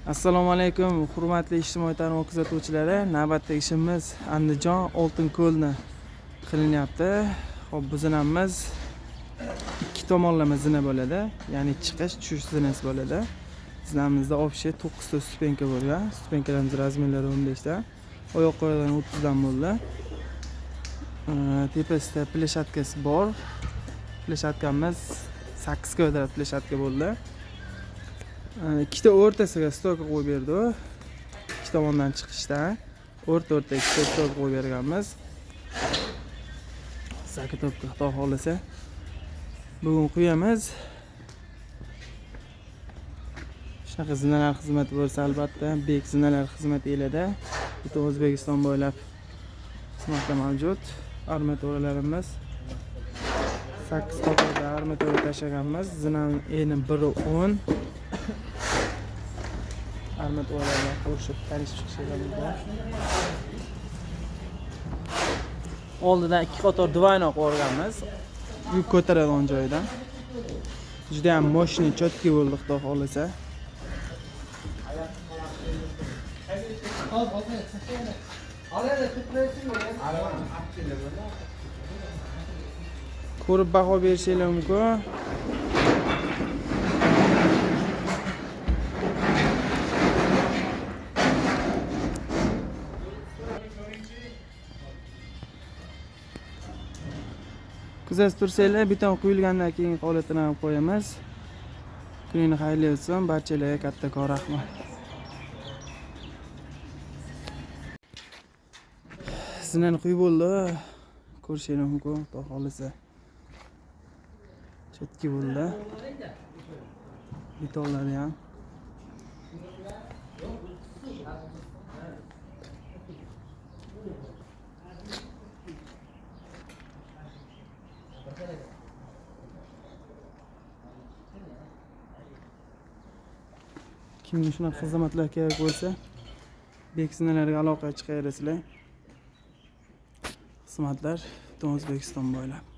Assalomu alaykum, hurmatli ijtimoiy tarmoq kuzatuvchilari. Navbatdagi ishimiz Andijon Oltinko'lni qilinyapti. Xo'p, bu zinamiz ikki tomonlama zina bo'ladi, ya'ni chiqish, tushish zinasi bo'ladi. Zinamizda общий 9 ta stupenka bo'lgan. Stupenkalarimiz razmerlari 15 ta. Oyoq qo'yilgan 30 dan bo'ldi. Tepasida pleshatkasi bor. Pleshatkamiz 8 kvadrat pleshatka bo'ldi. Ikkita o'rtasiga stolka qo'yib berdi. Ikki tomondan chiqishda o'rta-o'rta ikkita stolka qo'yib berganmiz. Sakitobga Xudo xolasa bugun qo'yamiz. Shunaqa zinalar xizmati bo'lsa albatta, bek zinalar xizmati elida butun O'zbekiston bo'ylab xizmatda mavjud. Armaturalarimiz 8 qatorda armatura tashlaganmiz. Zinaning eni 1.10. Armaturalarga qo'shib tanishib chiqishganmiz. Oldidan 2 qator divaynoq o'rganmiz. Yuk ko'taradigan joydan. Juda ham moshni chotki bo'ldi, Xudo xolasa. Ko'rib baho berishingiz mumkin. Kuzatib tursanglar, beton quyilgandan keyin holatini ham qo'yamiz. Kuningiz xayrli bo'lsin. Barchalarga kattakon rahmat. Zinani quyib bo'ldi. Ko'rishingiz mumkin, Xudo xolasa. Chetki bo'ldi. Betonlari ham. Kimga shunaqa xizmatlar kerak bo'lsa, bek zinalarga aloqa chiqaverasizlar. Xizmatlar butun O'zbekiston bo'ylab.